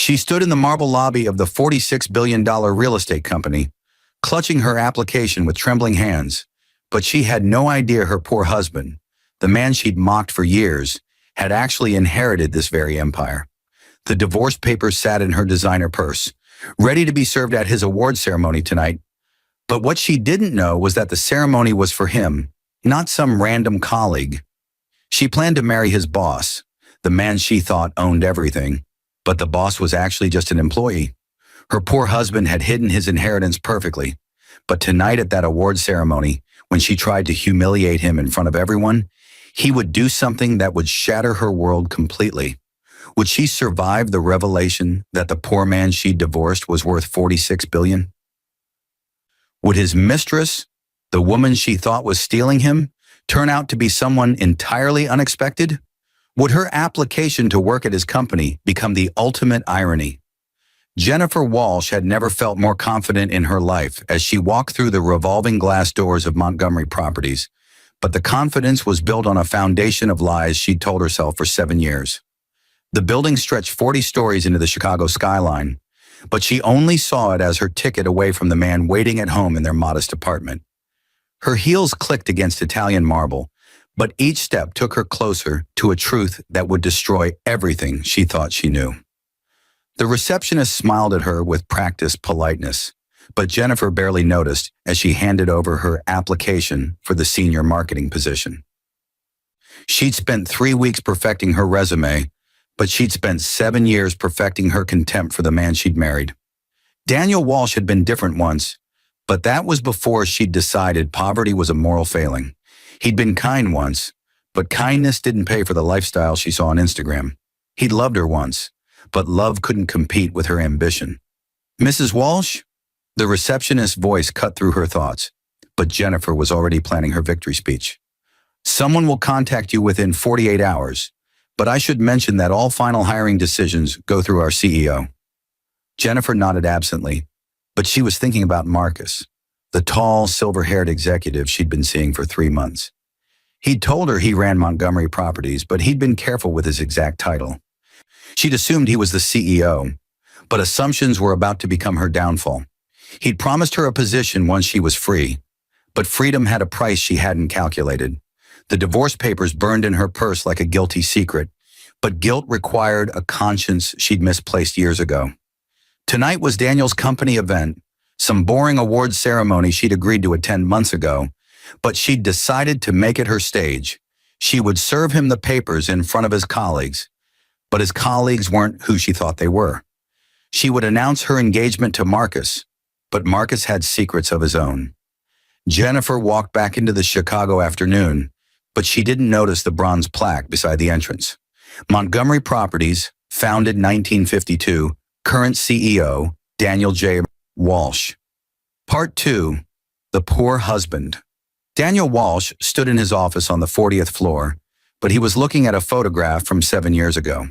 She stood in the marble lobby of the $46 billion real estate company, clutching her application with trembling hands. But she had no idea her poor husband, the man she'd mocked for years, had actually inherited this very empire. The divorce papers sat in her designer purse, ready to be served at his award ceremony tonight. But what she didn't know was that the ceremony was for him, not some random colleague. She planned to marry his boss, the man she thought owned everything, but the boss was actually just an employee. Her poor husband had hidden his inheritance perfectly, but tonight at that award ceremony, when she tried to humiliate him in front of everyone, he would do something that would shatter her world completely. Would she survive the revelation that the poor man she divorced was worth $46 billion? Would his mistress, the woman she thought was stealing him, turn out to be someone entirely unexpected? Would her application to work at his company become the ultimate irony? Jennifer Walsh had never felt more confident in her life as she walked through the revolving glass doors of Montgomery Properties, but the confidence was built on a foundation of lies she'd told herself for 7 years. The building stretched 40 stories into the Chicago skyline, but she only saw it as her ticket away from the man waiting at home in their modest apartment. Her heels clicked against Italian marble, but each step took her closer to a truth that would destroy everything she thought she knew. The receptionist smiled at her with practiced politeness, but Jennifer barely noticed as she handed over her application for the senior marketing position. She'd spent 3 weeks perfecting her resume, but she'd spent 7 years perfecting her contempt for the man she'd married. Daniel Walsh had been different once, but that was before she'd decided poverty was a moral failing. He'd been kind once, but kindness didn't pay for the lifestyle she saw on Instagram. He'd loved her once, but love couldn't compete with her ambition. Mrs. Walsh? The receptionist's voice cut through her thoughts, but Jennifer was already planning her victory speech. Someone will contact you within 48 hours, but I should mention that all final hiring decisions go through our CEO. Jennifer nodded absently, but she was thinking about Marcus, the tall, silver-haired executive she'd been seeing for 3 months. He'd told her he ran Montgomery Properties, but he'd been careful with his exact title. She'd assumed he was the CEO, but assumptions were about to become her downfall. He'd promised her a position once she was free, but freedom had a price she hadn't calculated. The divorce papers burned in her purse like a guilty secret, but guilt required a conscience she'd misplaced years ago. Tonight was Daniel's company event, some boring award ceremony she'd agreed to attend months ago, but she'd decided to make it her stage. She would serve him the papers in front of his colleagues, but his colleagues weren't who she thought they were. She would announce her engagement to Marcus, but Marcus had secrets of his own. Jennifer walked back into the Chicago afternoon, but she didn't notice the bronze plaque beside the entrance. Montgomery Properties, founded 1952, current CEO, Daniel J. Walsh. Part 2, The Poor Husband. Daniel Walsh stood in his office on the 40th floor, but he was looking at a photograph from 7 years ago.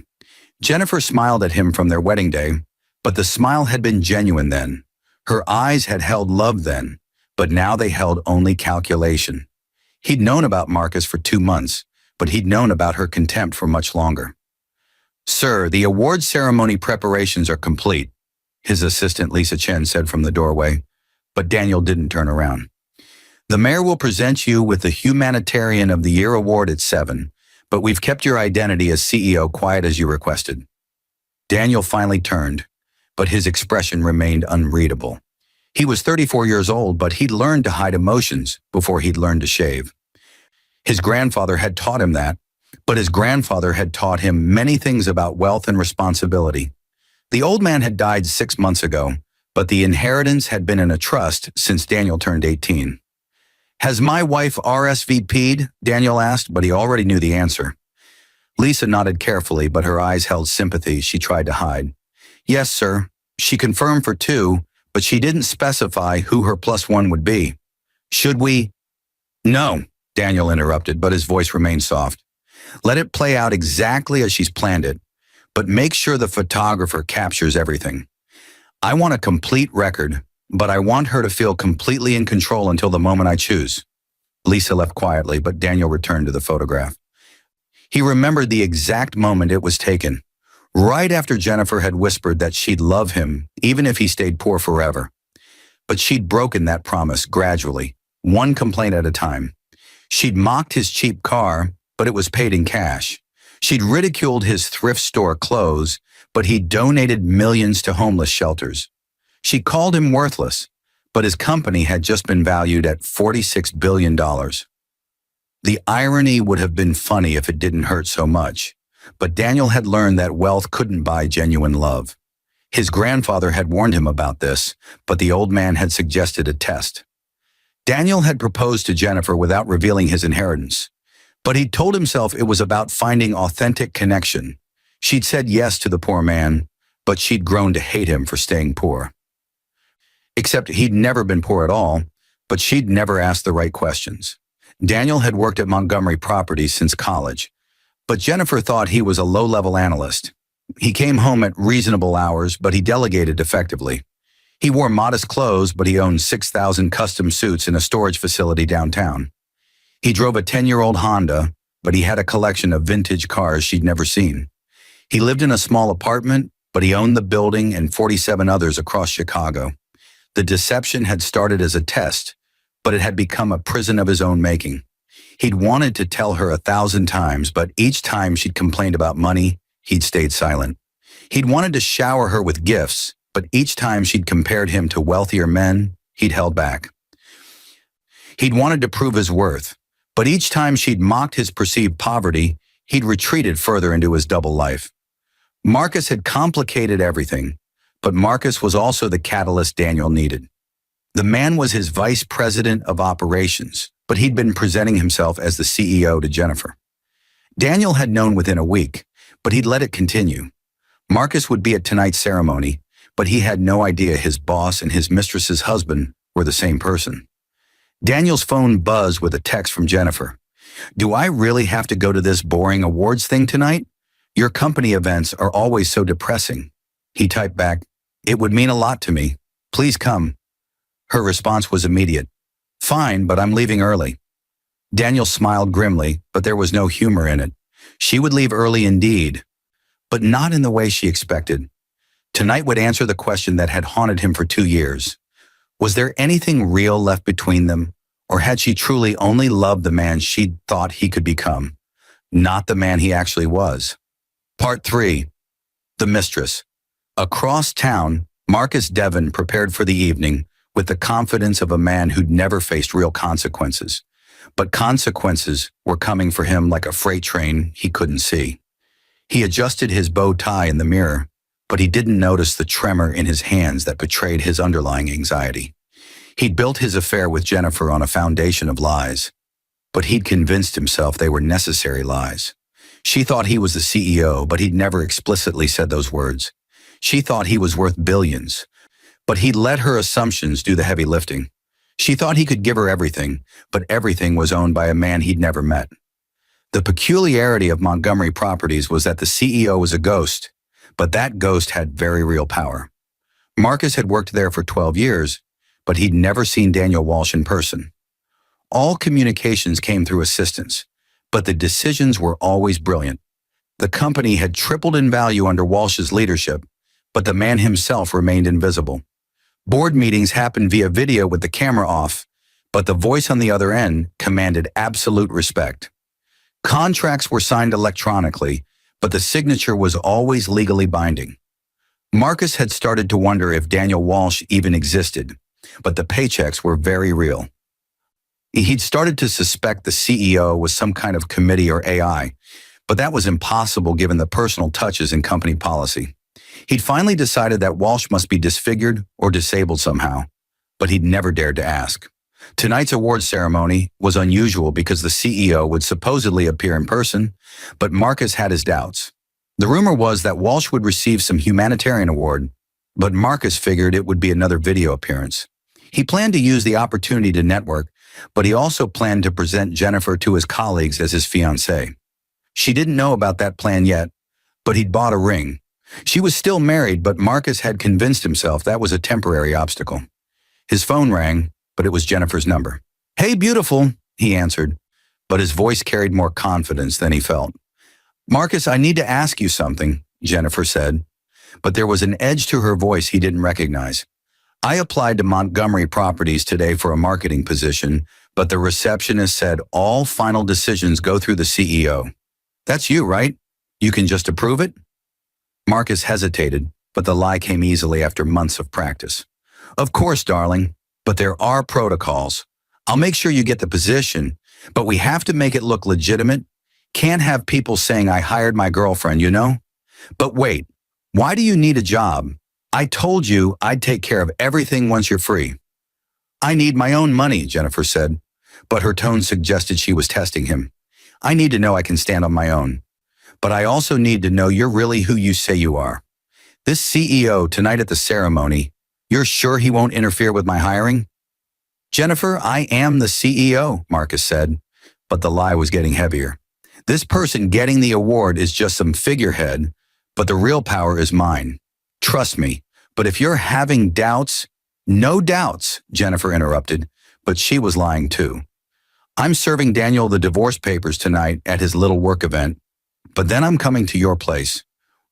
Jennifer smiled at him from their wedding day, but the smile had been genuine then. Her eyes had held love then, but now they held only calculation. He'd known about Marcus for 2 months, but he'd known about her contempt for much longer. "Sir, the award ceremony preparations are complete," his assistant Lisa Chen said from the doorway, but Daniel didn't turn around. "The mayor will present you with the Humanitarian of the Year award at 7, but we've kept your identity as CEO quiet as you requested." Daniel finally turned, but his expression remained unreadable. He was 34 years old, but he'd learned to hide emotions before he'd learned to shave. His grandfather had taught him that, but his grandfather had taught him many things about wealth and responsibility. The old man had died 6 months ago, but the inheritance had been in a trust since Daniel turned 18. "Has my wife RSVP'd?" Daniel asked, but he already knew the answer. Lisa nodded carefully, but her eyes held sympathy she tried to hide. "Yes, sir. She confirmed for 2, but she didn't specify who her +1 would be. Should we—" "No," Daniel interrupted, but his voice remained soft. "Let it play out exactly as she's planned it, but make sure the photographer captures everything. I want a complete record, but I want her to feel completely in control until the moment I choose." Lisa left quietly, but Daniel returned to the photograph. He remembered the exact moment it was taken, right after Jennifer had whispered that she'd love him even if he stayed poor forever. But she'd broken that promise gradually, one complaint at a time. She'd mocked his cheap car, but it was paid in cash. She'd ridiculed his thrift store clothes, but he donated millions to homeless shelters. She called him worthless, but his company had just been valued at $46 billion. The irony would have been funny if it didn't hurt so much, but Daniel had learned that wealth couldn't buy genuine love. His grandfather had warned him about this, but the old man had suggested a test. Daniel had proposed to Jennifer without revealing his inheritance, but he told himself it was about finding authentic connection. She'd said yes to the poor man, but she'd grown to hate him for staying poor. Except he'd never been poor at all, but she'd never asked the right questions. Daniel had worked at Montgomery Properties since college, but Jennifer thought he was a low-level analyst. He came home at reasonable hours, but he delegated effectively. He wore modest clothes, but he owned 6,000 custom suits in a storage facility downtown. He drove a 10-year-old Honda, but he had a collection of vintage cars she'd never seen. He lived in a small apartment, but he owned the building and 47 others across Chicago. The deception had started as a test, but it had become a prison of his own making. He'd wanted to tell her 1,000 times, but each time she'd complained about money, he'd stayed silent. He'd wanted to shower her with gifts, but each time she'd compared him to wealthier men, he'd held back. He'd wanted to prove his worth, but each time she'd mocked his perceived poverty, he'd retreated further into his double life. Marcus had complicated everything, but Marcus was also the catalyst Daniel needed. The man was his vice president of operations, but he'd been presenting himself as the CEO to Jennifer. Daniel had known within a week, but he'd let it continue. Marcus would be at tonight's ceremony, but he had no idea his boss and his mistress's husband were the same person. Daniel's phone buzzed with a text from Jennifer. "Do I really have to go to this boring awards thing tonight? Your company events are always so depressing." He typed back, "It would mean a lot to me. Please come." Her response was immediate. "Fine, but I'm leaving early." Daniel smiled grimly, but there was no humor in it. She would leave early indeed, but not in the way she expected. Tonight would answer the question that had haunted him for 2 years. Was there anything real left between them, or had she truly only loved the man she'd thought he could become, not the man he actually was? Part 3. The Mistress. Across town, Marcus Devon prepared for the evening with the confidence of a man who'd never faced real consequences. But consequences were coming for him like a freight train he couldn't see. He adjusted his bow tie in the mirror, but he didn't notice the tremor in his hands that betrayed his underlying anxiety. He'd built his affair with Jennifer on a foundation of lies, but he'd convinced himself they were necessary lies. She thought he was the CEO, but he'd never explicitly said those words. She thought he was worth billions, but he'd let her assumptions do the heavy lifting. She thought he could give her everything, but everything was owned by a man he'd never met. The peculiarity of Montgomery Properties was that the CEO was a ghost, but that ghost had very real power. Marcus had worked there for 12 years, but he'd never seen Daniel Walsh in person. All communications came through assistants, but the decisions were always brilliant. The company had tripled in value under Walsh's leadership, but the man himself remained invisible. Board meetings happened via video with the camera off, but the voice on the other end commanded absolute respect. Contracts were signed electronically, but the signature was always legally binding. Marcus had started to wonder if Daniel Walsh even existed, but the paychecks were very real. He'd started to suspect the CEO was some kind of committee or AI, but that was impossible given the personal touches in company policy. He'd finally decided that Walsh must be disfigured or disabled somehow, but he'd never dared to ask. Tonight's awards ceremony was unusual because the CEO would supposedly appear in person, but Marcus had his doubts. The rumor was that Walsh would receive some humanitarian award, but Marcus figured it would be another video appearance. He planned to use the opportunity to network, but he also planned to present Jennifer to his colleagues as his fiancée. She didn't know about that plan yet, but he'd bought a ring. She was still married, but Marcus had convinced himself that was a temporary obstacle. His phone rang, but it was Jennifer's number. "Hey, beautiful," he answered, but his voice carried more confidence than he felt. "Marcus, I need to ask you something. Jennifer said, but there was an edge to her voice he didn't recognize. I applied to Montgomery Properties today for a marketing position, but the receptionist said all final decisions go through the CEO. That's you, right? You can just approve it? Marcus hesitated, but the lie came easily after months of practice. Of course, darling, but there are protocols. I'll make sure you get the position, but we have to make it look legitimate. Can't have people saying I hired my girlfriend, you know? But wait, why do you need a job? I told you I'd take care of everything once you're free. I need my own money, Jennifer said, but her tone suggested she was testing him. I need to know I can stand on my own. But I also need to know you're really who you say you are. This CEO tonight at the ceremony, you're sure he won't interfere with my hiring? Jennifer, I am the CEO, Marcus said, but the lie was getting heavier. This person getting the award is just some figurehead, but the real power is mine. Trust me, but if you're having doubts, no doubts, Jennifer interrupted, but she was lying too. I'm serving Daniel the divorce papers tonight at his little work event, but then I'm coming to your place.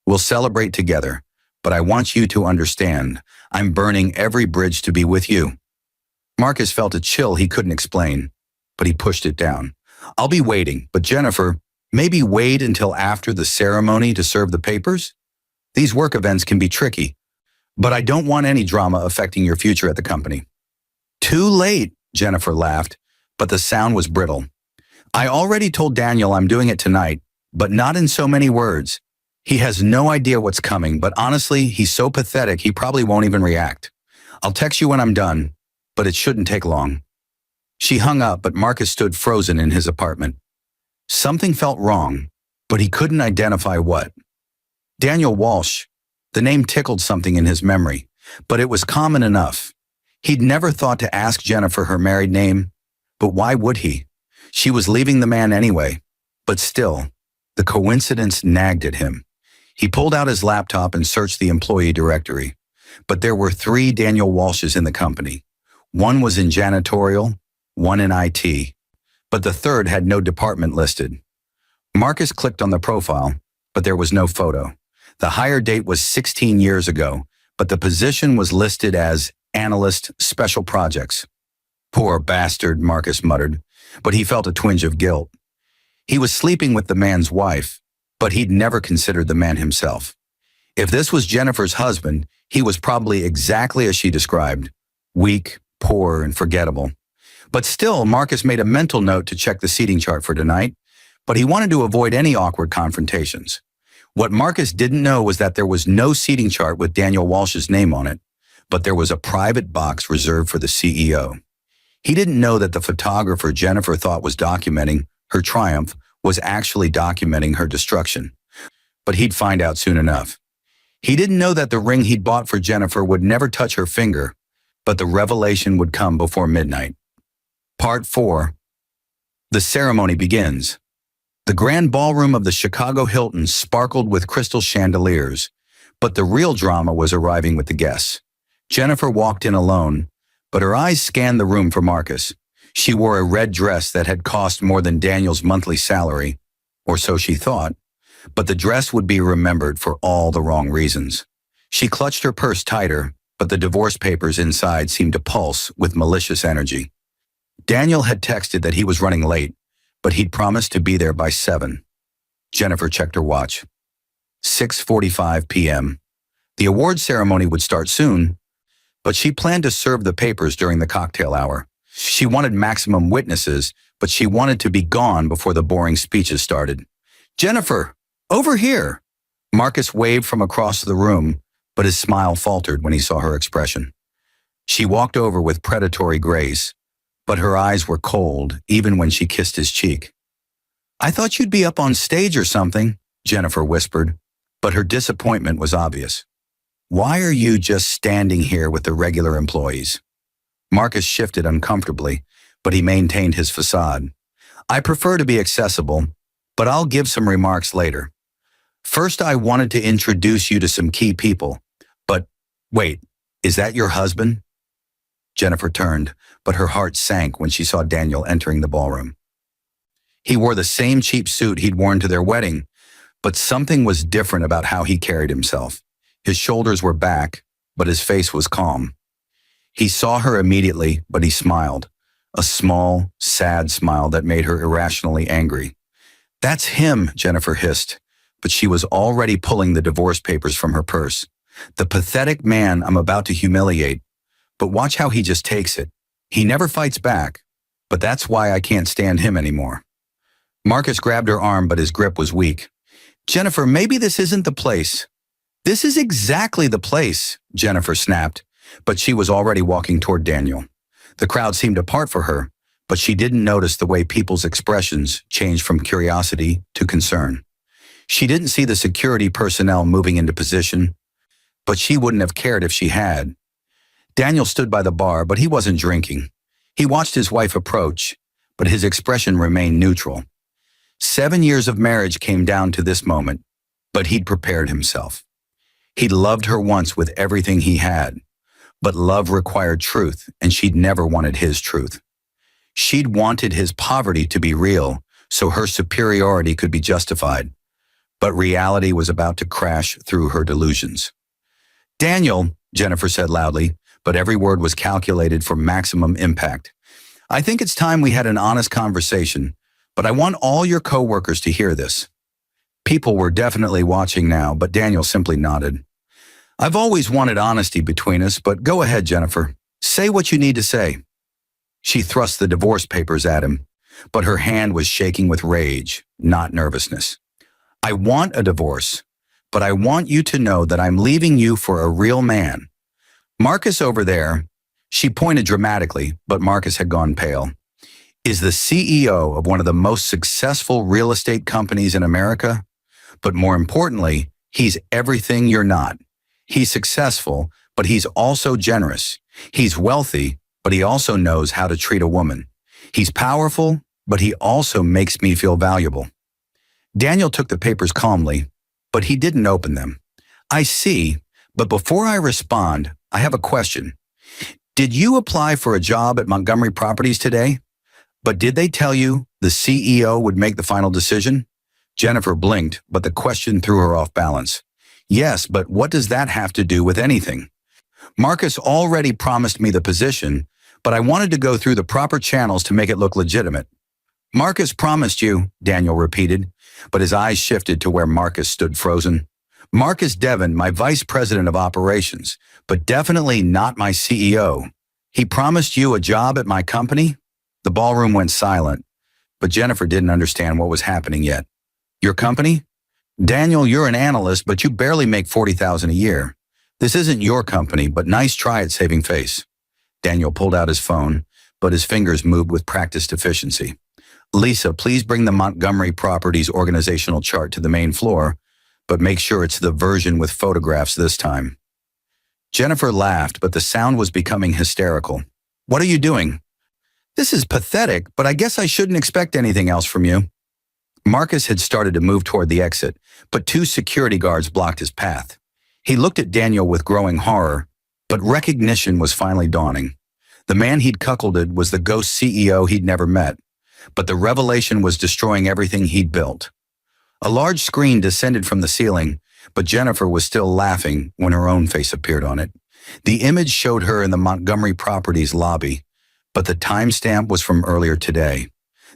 We'll celebrate together, but I want you to understand, I'm burning every bridge to be with you. Marcus felt a chill he couldn't explain, but he pushed it down. I'll be waiting, but Jennifer, maybe wait until after the ceremony to serve the papers? These work events can be tricky, but I don't want any drama affecting your future at the company. Too late, Jennifer laughed, but the sound was brittle. I already told Daniel I'm doing it tonight, but not in so many words. He has no idea what's coming, but honestly, he's so pathetic he probably won't even react. I'll text you when I'm done, but it shouldn't take long. She hung up, but Marcus stood frozen in his apartment. Something felt wrong, but he couldn't identify what. Daniel Walsh. The name tickled something in his memory, but it was common enough. He'd never thought to ask Jennifer her married name, but why would he? She was leaving the man anyway, but still, the coincidence nagged at him. He pulled out his laptop and searched the employee directory, but there were 3 Daniel Walshes in the company. One was in janitorial, one in IT, but the third had no department listed. Marcus clicked on the profile, but there was no photo. The hire date was 16 years ago, but the position was listed as Analyst Special Projects. Poor bastard, Marcus muttered, but he felt a twinge of guilt. He was sleeping with the man's wife, but he'd never considered the man himself. If this was Jennifer's husband, he was probably exactly as she described, weak, poor, and forgettable. But still, Marcus made a mental note to check the seating chart for tonight, but he wanted to avoid any awkward confrontations. What Marcus didn't know was that there was no seating chart with Daniel Walsh's name on it, but there was a private box reserved for the CEO. He didn't know that the photographer Jennifer thought was documenting her triumph was actually documenting her destruction. But he'd find out soon enough. He didn't know that the ring he'd bought for Jennifer would never touch her finger, but the revelation would come before midnight. Part 4. The ceremony begins. The grand ballroom of the Chicago Hilton sparkled with crystal chandeliers, but the real drama was arriving with the guests. Jennifer walked in alone, but her eyes scanned the room for Marcus. She wore a red dress that had cost more than Daniel's monthly salary, or so she thought, but the dress would be remembered for all the wrong reasons. She clutched her purse tighter, but the divorce papers inside seemed to pulse with malicious energy. Daniel had texted that he was running late, but he'd promised to be there by 7. Jennifer checked her watch. 6:45 p.m. The award ceremony would start soon, but she planned to serve the papers during the cocktail hour. She wanted maximum witnesses, but she wanted to be gone before the boring speeches started. Jennifer, over here! Marcus waved from across the room, but his smile faltered when he saw her expression. She walked over with predatory grace, but her eyes were cold even when she kissed his cheek. I thought you'd be up on stage or something, Jennifer whispered, but her disappointment was obvious. Why are you just standing here with the regular employees? Marcus shifted uncomfortably, but he maintained his facade. I prefer to be accessible, but I'll give some remarks later. First, I wanted to introduce you to some key people. But wait, is that your husband? Jennifer turned, but her heart sank when she saw Daniel entering the ballroom. He wore the same cheap suit he'd worn to their wedding, But something was different about how he carried himself. His shoulders were back, but his face was calm. He saw her immediately, but he smiled. A small, sad smile that made her irrationally angry. "That's him," Jennifer hissed, but she was already pulling the divorce papers from her purse. "The pathetic man I'm about to humiliate. But watch how he just takes it. He never fights back, but that's why I can't stand him anymore." Marcus grabbed her arm, but his grip was weak. "Jennifer, maybe this isn't the place." "This is exactly the place," Jennifer snapped, but she was already walking toward Daniel. The crowd seemed to part for her, but she didn't notice the way people's expressions changed from curiosity to concern. She didn't see the security personnel moving into position, but she wouldn't have cared if she had. Daniel stood by the bar, but he wasn't drinking. He watched his wife approach, but his expression remained neutral. 7 years of marriage came down to this moment, but he'd prepared himself. He'd loved her once with everything he had, but love required truth, and she'd never wanted his truth. She'd wanted his poverty to be real, so her superiority could be justified, but reality was about to crash through her delusions. "Daniel," Jennifer said loudly, but every word was calculated for maximum impact. "I think it's time we had an honest conversation, but I want all your coworkers to hear this." People were definitely watching now, but Daniel simply nodded. "I've always wanted honesty between us, but go ahead, Jennifer. Say what you need to say." She thrust the divorce papers at him, but her hand was shaking with rage, not nervousness. "I want a divorce, but I want you to know that I'm leaving you for a real man. Marcus over there," she pointed dramatically, but Marcus had gone pale, "is the CEO of one of the most successful real estate companies in America. But more importantly, he's everything you're not. He's successful, but he's also generous. He's wealthy, but he also knows how to treat a woman. He's powerful, but he also makes me feel valuable." Daniel took the papers calmly, but he didn't open them. "I see, but before I respond, I have a question. Did you apply for a job at Montgomery Properties today? But did they tell you the CEO would make the final decision?" Jennifer blinked, but the question threw her off balance. "Yes, but what does that have to do with anything? Marcus already promised me the position, but I wanted to go through the proper channels to make it look legitimate." "Marcus promised you," Daniel repeated, but his eyes shifted to where Marcus stood frozen. "Marcus Devon, my vice president of operations, but definitely not my CEO. He promised you a job at my company?" The ballroom went silent, but Jennifer didn't understand what was happening yet. "Your company? Daniel, you're an analyst, but you barely make $40,000 a year. This isn't your company, but nice try at saving face." Daniel pulled out his phone, but his fingers moved with practiced efficiency. "Lisa, please bring the Montgomery Properties organizational chart to the main floor, but make sure it's the version with photographs this time." Jennifer laughed, but the sound was becoming hysterical. "What are you doing?" "This is pathetic, but I guess I shouldn't expect anything else from you." Marcus had started to move toward the exit, but 2 security guards blocked his path. He looked at Daniel with growing horror, but recognition was finally dawning. The man he'd cuckolded was the ghost CEO he'd never met, but the revelation was destroying everything he'd built. A large screen descended from the ceiling, but Jennifer was still laughing when her own face appeared on it. The image showed her in the Montgomery Properties lobby, but the timestamp was from earlier today.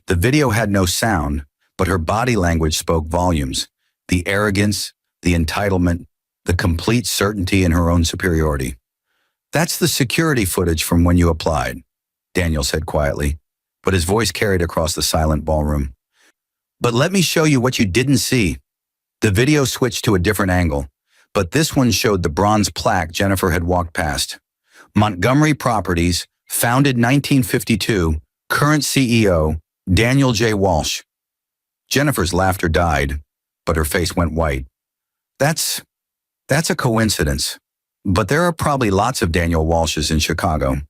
The video had no sound, but her body language spoke volumes. The arrogance, the entitlement, the complete certainty in her own superiority. "That's the security footage from when you applied," Daniel said quietly, but his voice carried across the silent ballroom. "But let me show you what you didn't see." The video switched to a different angle, but this one showed the bronze plaque Jennifer had walked past. "Montgomery Properties, founded 1952, current CEO, Daniel J. Walsh." Jennifer's laughter died, but her face went white. That's a coincidence, but there are probably lots of Daniel Walshes in Chicago."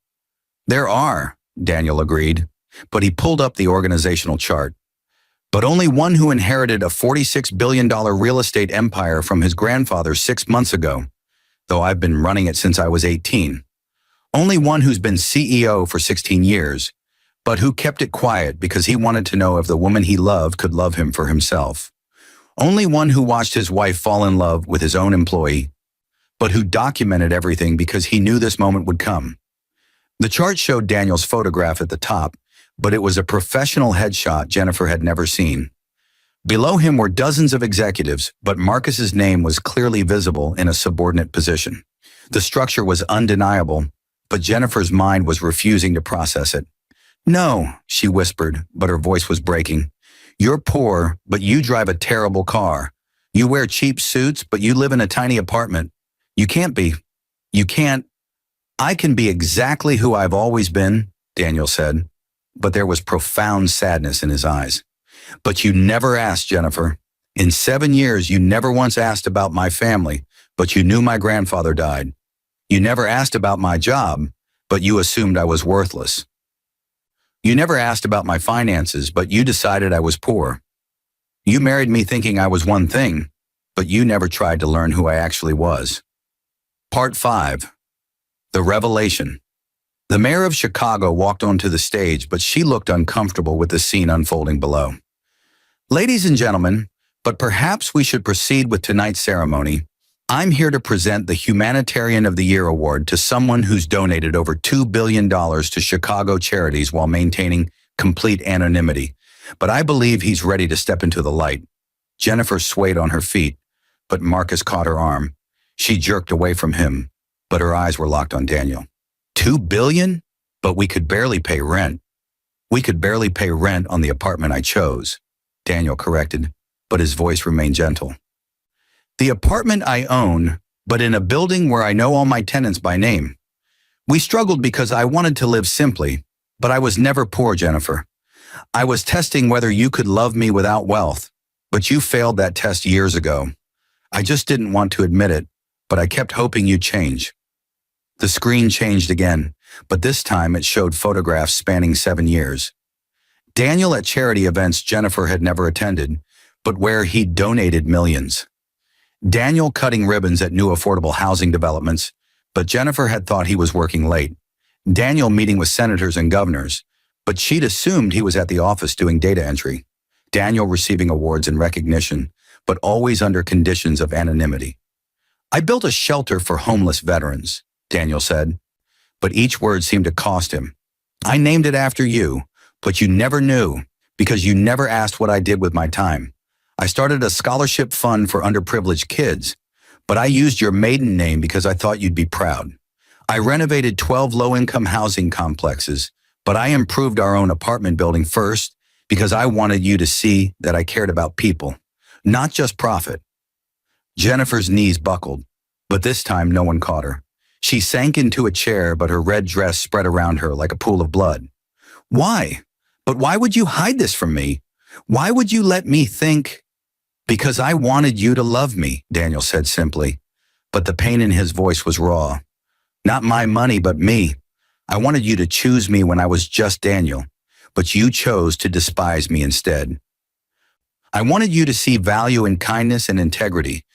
"There are," Daniel agreed, but he pulled up the organizational chart. "But only one who inherited a $46 billion real estate empire from his grandfather 6 months ago, though I've been running it since I was 18. Only one who's been CEO for 16 years, but who kept it quiet because he wanted to know if the woman he loved could love him for himself. Only one who watched his wife fall in love with his own employee, but who documented everything because he knew this moment would come. The chart showed Daniel's photograph at the top, but it was a professional headshot Jennifer had never seen. Below him were dozens of executives, but Marcus's name was clearly visible in a subordinate position. The structure was undeniable, but Jennifer's mind was refusing to process it. "No," she whispered, but her voice was breaking. "You're poor, but you drive a terrible car. You wear cheap suits, but you live in a tiny apartment. You can't be. You can't." "I can be exactly who I've always been," Daniel said, but there was profound sadness in his eyes. "But you never asked, Jennifer. In 7 years, you never once asked about my family, but you knew my grandfather died. You never asked about my job, but you assumed I was worthless. You never asked about my finances, but you decided I was poor. You married me thinking I was one thing, but you never tried to learn who I actually was." Part 5. The Revelation. The mayor of Chicago walked onto the stage, but she looked uncomfortable with the scene unfolding below. "Ladies and gentlemen, but perhaps we should proceed with tonight's ceremony. I'm here to present the Humanitarian of the Year award to someone who's donated over $2 billion to Chicago charities while maintaining complete anonymity. But I believe he's ready to step into the light." Jennifer swayed on her feet, but Marcus caught her arm. She jerked away from him, but her eyes were locked on Daniel. $2 billion? But we could barely pay rent. "We could barely pay rent on the apartment I chose," Daniel corrected, but his voice remained gentle. "The apartment I own, but in a building where I know all my tenants by name. We struggled because I wanted to live simply, but I was never poor, Jennifer. I was testing whether you could love me without wealth, but you failed that test years ago. I just didn't want to admit it, but I kept hoping you'd change." The screen changed again, but this time it showed photographs spanning 7 years. Daniel at charity events Jennifer had never attended, but where he'd donated millions. Daniel cutting ribbons at new affordable housing developments, but Jennifer had thought he was working late. Daniel meeting with senators and governors, but she'd assumed he was at the office doing data entry. Daniel receiving awards and recognition, but always under conditions of anonymity. "I built a shelter for homeless veterans," Daniel said, but each word seemed to cost him. "I named it after you, but you never knew because you never asked what I did with my time. I started a scholarship fund for underprivileged kids, but I used your maiden name because I thought you'd be proud. I renovated 12 low-income housing complexes, but I improved our own apartment building first because I wanted you to see that I cared about people, not just profit." Jennifer's knees buckled, but this time no one caught her. She sank into a chair, but her red dress spread around her like a pool of blood. "Why? But why would you hide this from me? Why would you let me think?" "Because I wanted you to love me," Daniel said simply, but the pain in his voice was raw. "Not my money, but me. I wanted you to choose me when I was just Daniel, but you chose to despise me instead. I wanted you to see value in kindness and integrity,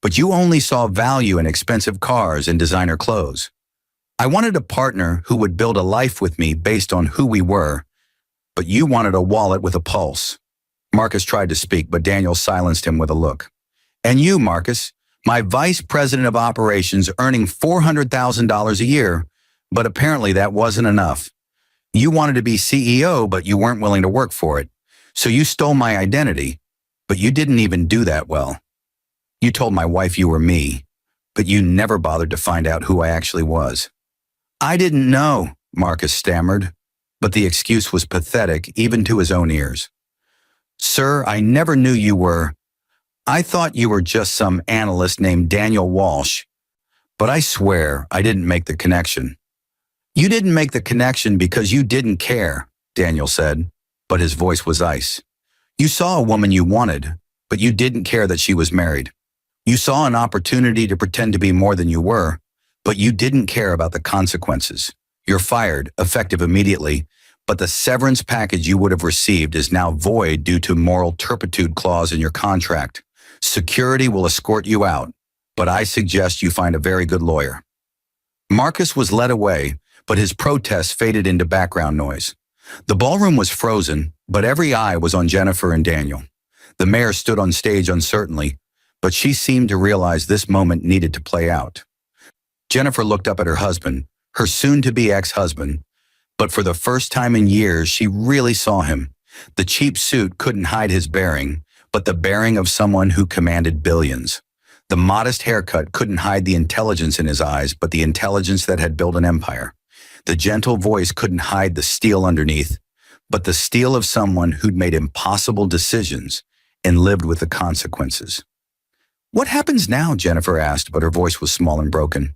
but you only saw value in expensive cars and designer clothes. I wanted a partner who would build a life with me based on who we were, but you wanted a wallet with a pulse." Marcus tried to speak, but Daniel silenced him with a look. "And you, Marcus, my vice president of operations earning $400,000 a year, but apparently that wasn't enough. You wanted to be CEO, but you weren't willing to work for it. So you stole my identity, but you didn't even do that well. You told my wife you were me, but you never bothered to find out who I actually was." "I didn't know," Marcus stammered, but the excuse was pathetic even to his own ears. "Sir, I never knew you were. I thought you were just some analyst named Daniel Walsh, but I swear I didn't make the connection." "You didn't make the connection because you didn't care," Daniel said, but his voice was ice. "You saw a woman you wanted, but you didn't care that she was married. You saw an opportunity to pretend to be more than you were, but you didn't care about the consequences. You're fired, effective immediately, but the severance package you would have received is now void due to moral turpitude clause in your contract. Security will escort you out, but I suggest you find a very good lawyer." Marcus was led away, but his protests faded into background noise. The ballroom was frozen, but every eye was on Jennifer and Daniel. The mayor stood on stage uncertainly, but she seemed to realize this moment needed to play out. Jennifer looked up at her husband, her soon-to-be ex-husband, but for the first time in years, she really saw him. The cheap suit couldn't hide his bearing, but the bearing of someone who commanded billions. The modest haircut couldn't hide the intelligence in his eyes, but the intelligence that had built an empire. The gentle voice couldn't hide the steel underneath, but the steel of someone who'd made impossible decisions and lived with the consequences. "What happens now?" Jennifer asked, but her voice was small and broken.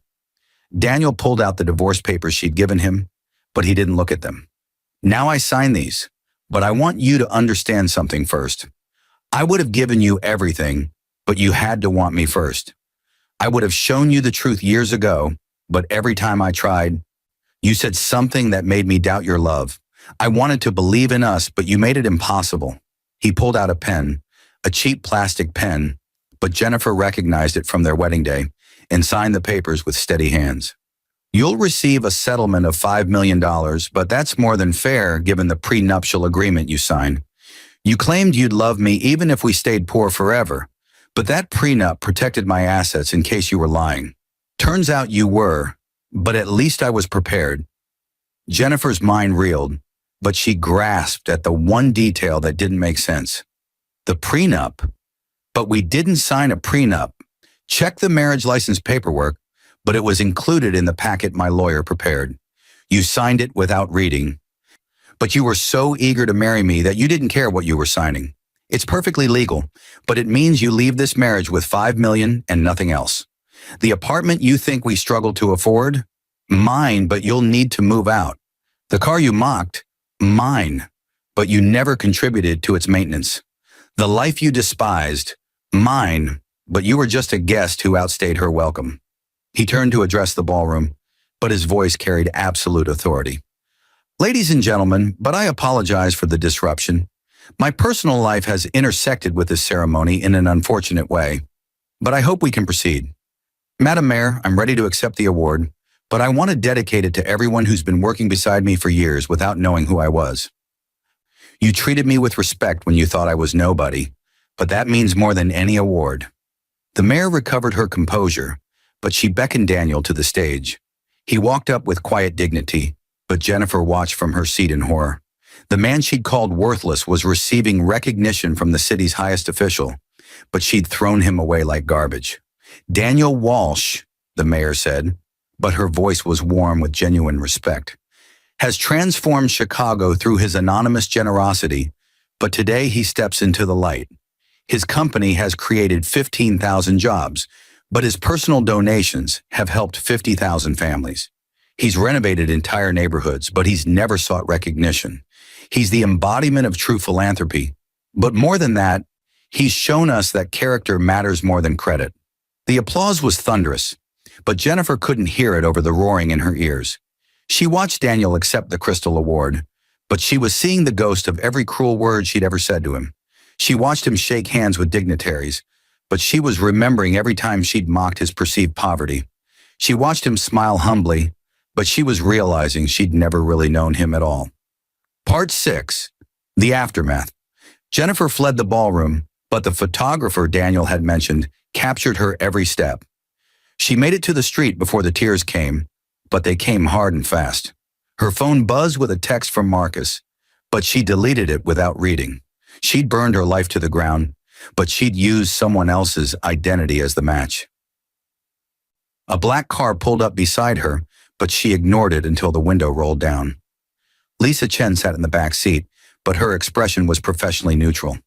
Daniel pulled out the divorce papers she'd given him, but he didn't look at them. "Now I sign these, but I want you to understand something first. I would have given you everything, but you had to want me first. I would have shown you the truth years ago, but every time I tried, you said something that made me doubt your love. I wanted to believe in us, but you made it impossible." He pulled out a pen, a cheap plastic pen, but Jennifer recognized it from their wedding day and signed the papers with steady hands. "You'll receive a settlement of $5 million, but that's more than fair given the prenuptial agreement you signed. You claimed you'd love me even if we stayed poor forever, but that prenup protected my assets in case you were lying. Turns out you were, but at least I was prepared." Jennifer's mind reeled, but she grasped at the one detail that didn't make sense. "The prenup? But we didn't sign a prenup. Check the marriage license paperwork, but it was included in the packet my lawyer prepared. You signed it without reading. But you were so eager to marry me that you didn't care what you were signing. It's perfectly legal, but it means you leave this marriage with $5 million and nothing else. The apartment you think we struggle to afford? Mine, but you'll need to move out. The car you mocked? Mine, but you never contributed to its maintenance. The life you despised? Mine, but you were just a guest who outstayed her welcome." He turned to address the ballroom, but his voice carried absolute authority. "Ladies and gentlemen, but I apologize for the disruption. My personal life has intersected with this ceremony in an unfortunate way, but I hope we can proceed. Madam Mayor, I'm ready to accept the award, but I want to dedicate it to everyone who's been working beside me for years without knowing who I was. You treated me with respect when you thought I was nobody, but that means more than any award." The mayor recovered her composure, but she beckoned Daniel to the stage. He walked up with quiet dignity, but Jennifer watched from her seat in horror. The man she'd called worthless was receiving recognition from the city's highest official, but she'd thrown him away like garbage. "Daniel Walsh," the mayor said, but her voice was warm with genuine respect, "has transformed Chicago through his anonymous generosity, but today he steps into the light. His company has created 15,000 jobs, but his personal donations have helped 50,000 families. He's renovated entire neighborhoods, but he's never sought recognition. He's the embodiment of true philanthropy, but more than that, he's shown us that character matters more than credit." The applause was thunderous, but Jennifer couldn't hear it over the roaring in her ears. She watched Daniel accept the Crystal Award, but she was seeing the ghost of every cruel word she'd ever said to him. She watched him shake hands with dignitaries, but she was remembering every time she'd mocked his perceived poverty. She watched him smile humbly, but she was realizing she'd never really known him at all. Part 6. The Aftermath. Jennifer fled the ballroom, but the photographer Daniel had mentioned captured her every step. She made it to the street before the tears came, but they came hard and fast. Her phone buzzed with a text from Marcus, but she deleted it without reading. She'd burned her life to the ground, but she'd used someone else's identity as the match. A black car pulled up beside her, but she ignored it until the window rolled down. Lisa Chen sat in the back seat, but her expression was professionally neutral.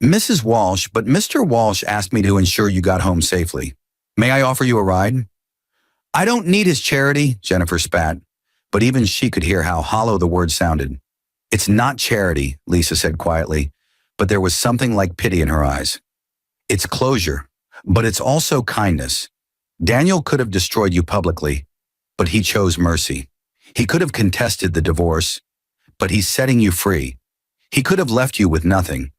"Mrs. Walsh, but Mr. Walsh asked me to ensure you got home safely. May I offer you a ride?" "I don't need his charity," Jennifer spat, but even she could hear how hollow the words sounded. "It's not charity," Lisa said quietly, but there was something like pity in her eyes. "It's closure, but it's also kindness. Daniel could have destroyed you publicly, but he chose mercy. He could have contested the divorce, but he's setting you free. He could have left you with nothing,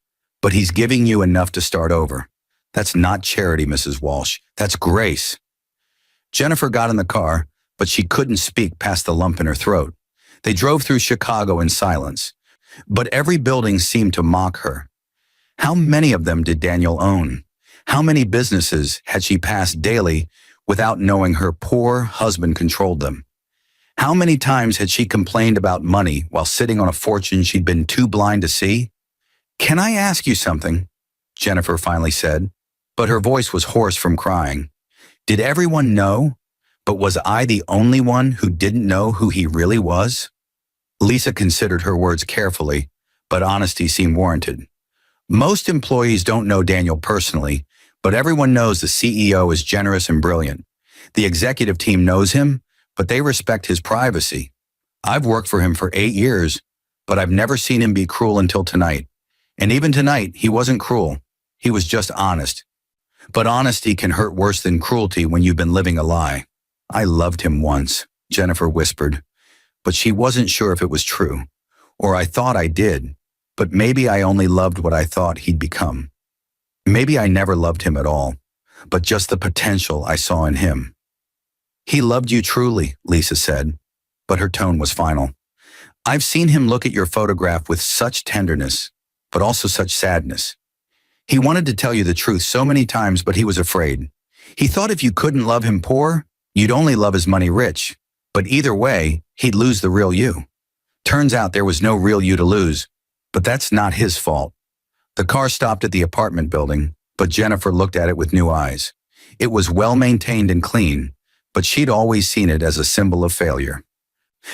but he's giving you enough to start over. That's not charity, Mrs. Walsh. That's grace." Jennifer got in the car, but she couldn't speak past the lump in her throat. They drove through Chicago in silence, but every building seemed to mock her. How many of them did Daniel own? How many businesses had she passed daily without knowing her poor husband controlled them? How many times had she complained about money while sitting on a fortune she'd been too blind to see? "Can I ask you something?" Jennifer finally said, but her voice was hoarse from crying. "Did everyone know? But was I the only one who didn't know who he really was?" Lisa considered her words carefully, but honesty seemed warranted. "Most employees don't know Daniel personally, but everyone knows the CEO is generous and brilliant. The executive team knows him, but they respect his privacy. I've worked for him for 8 years, but I've never seen him be cruel until tonight. And even tonight, he wasn't cruel. He was just honest. But honesty can hurt worse than cruelty when you've been living a lie." "I loved him once," Jennifer whispered, but she wasn't sure if it was true. "Or I thought I did, but maybe I only loved what I thought he'd become. Maybe I never loved him at all, but just the potential I saw in him." "He loved you truly," Lisa said, but her tone was final. "I've seen him look at your photograph with such tenderness, but also such sadness. He wanted to tell you the truth so many times, but he was afraid. He thought if you couldn't love him poor, you'd only love his money rich. But either way, he'd lose the real you. Turns out there was no real you to lose, but that's not his fault." The car stopped at the apartment building, but Jennifer looked at it with new eyes. It was well maintained and clean, but she'd always seen it as a symbol of failure.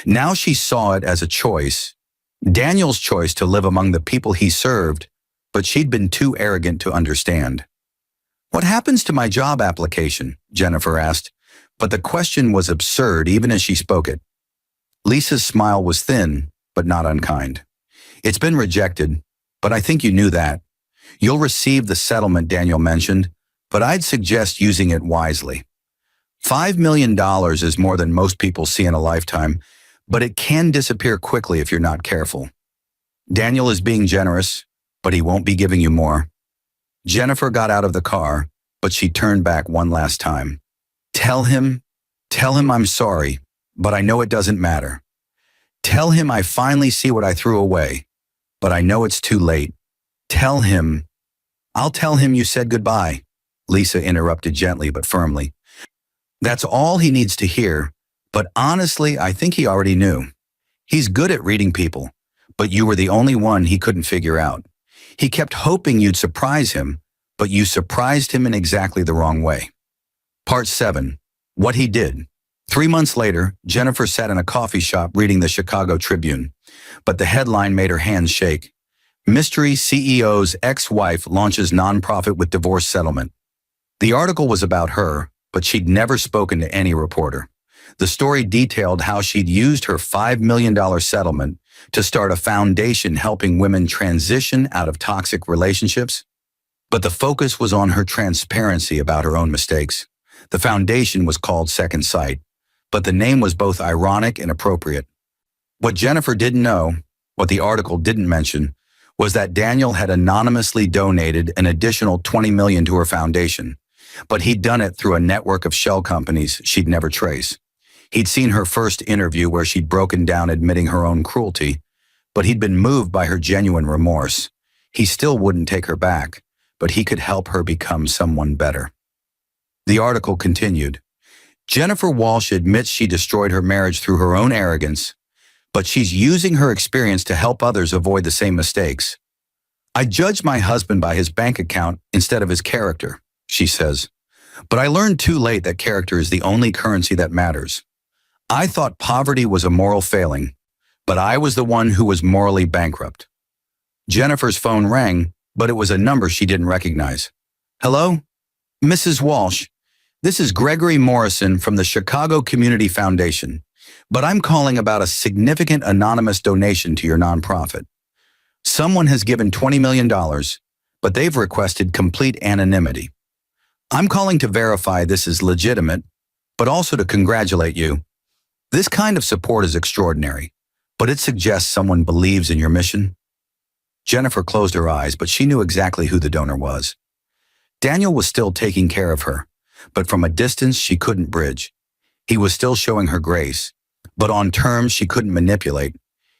Now she saw it as a choice, Daniel's choice to live among the people he served, but she'd been too arrogant to understand. "What happens to my job application?" Jennifer asked, but the question was absurd even as she spoke it. Lisa's smile was thin, but not unkind. "It's been rejected, but I think you knew that. You'll receive the settlement Daniel mentioned, but I'd suggest using it wisely. $5 million is more than most people see in a lifetime, but it can disappear quickly if you're not careful. Daniel is being generous, but he won't be giving you more." Jennifer got out of the car, but she turned back one last time. Tell him I'm sorry, but I know it doesn't matter. Tell him I finally see what I threw away, but I know it's too late. Tell him." "I'll tell him you said goodbye," Lisa interrupted gently but firmly. "That's all he needs to hear, but honestly, I think he already knew. He's good at reading people, but you were the only one he couldn't figure out. He kept hoping you'd surprise him, but you surprised him in exactly the wrong way." Part 7. What he did. 3 months later, Jennifer sat in a coffee shop reading the Chicago Tribune, but the headline made her hands shake. "Mystery CEO's ex-wife launches nonprofit with divorce settlement." The article was about her, but she'd never spoken to any reporter. The story detailed how she'd used her $5 million settlement to start a foundation helping women transition out of toxic relationships. But the focus was on her transparency about her own mistakes. The foundation was called Second Sight, but the name was both ironic and appropriate. What Jennifer didn't know, what the article didn't mention, was that Daniel had anonymously donated an additional $20 million to her foundation, but he'd done it through a network of shell companies she'd never trace. He'd seen her first interview where she'd broken down admitting her own cruelty, but he'd been moved by her genuine remorse. He still wouldn't take her back, but he could help her become someone better. The article continued. Jennifer Walsh admits she destroyed her marriage through her own arrogance, but she's using her experience to help others avoid the same mistakes. "I judged my husband by his bank account instead of his character," she says. "But I learned too late that character is the only currency that matters. I thought poverty was a moral failing, but I was the one who was morally bankrupt." Jennifer's phone rang, but it was a number she didn't recognize. "Hello? Mrs. Walsh, this is Gregory Morrison from the Chicago Community Foundation, but I'm calling about a significant anonymous donation to your nonprofit. Someone has given $20 million, but they've requested complete anonymity. I'm calling to verify this is legitimate, but also to congratulate you. This kind of support is extraordinary, but it suggests someone believes in your mission." Jennifer closed her eyes, but she knew exactly who the donor was. Daniel was still taking care of her, but from a distance she couldn't bridge. He was still showing her grace, but on terms she couldn't manipulate.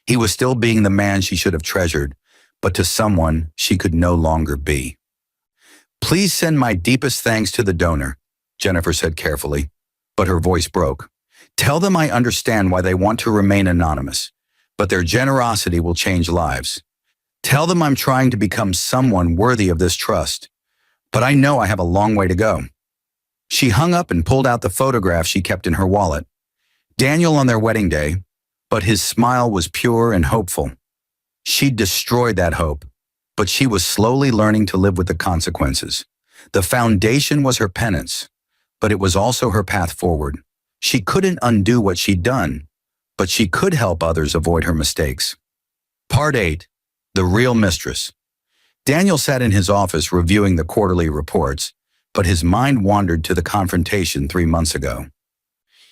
He was still being the man she should have treasured, but to someone she could no longer be. "Please send my deepest thanks to the donor," Jennifer said carefully, but her voice broke. "Tell them I understand why they want to remain anonymous, but their generosity will change lives. Tell them I'm trying to become someone worthy of this trust, but I know I have a long way to go." She hung up and pulled out the photograph she kept in her wallet. Daniel on their wedding day, but his smile was pure and hopeful. She'd destroyed that hope, but she was slowly learning to live with the consequences. The foundation was her penance, but it was also her path forward. She couldn't undo what she'd done, but she could help others avoid her mistakes. Part 8. The Real Mistress. Daniel sat in his office reviewing the quarterly reports, but his mind wandered to the confrontation 3 months ago.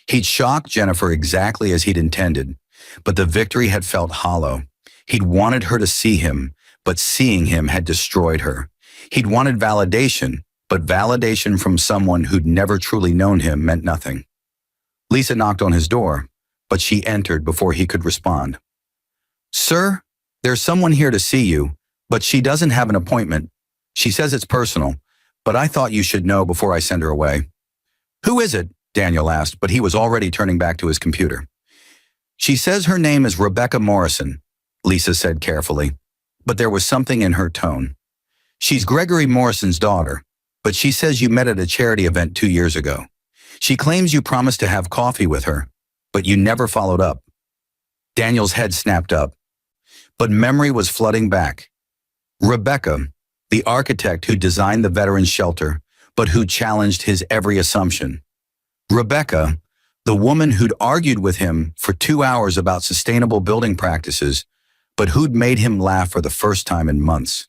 He'd shocked Jennifer exactly as he'd intended, but the victory had felt hollow. He'd wanted her to see him, but seeing him had destroyed her. He'd wanted validation, but validation from someone who'd never truly known him meant nothing. Lisa knocked on his door, but she entered before he could respond. "Sir, there's someone here to see you, but she doesn't have an appointment. She says it's personal, but I thought you should know before I send her away." "Who is it?" Daniel asked, but he was already turning back to his computer. "She says her name is Rebecca Morrison," Lisa said carefully, but there was something in her tone. "She's Gregory Morrison's daughter, but she says you met at a charity event 2 years ago. She claims you promised to have coffee with her, but you never followed up." Daniel's head snapped up, but memory was flooding back. Rebecca, the architect who designed the veterans' shelter, but who challenged his every assumption. Rebecca, the woman who'd argued with him for 2 hours about sustainable building practices, but who'd made him laugh for the first time in months.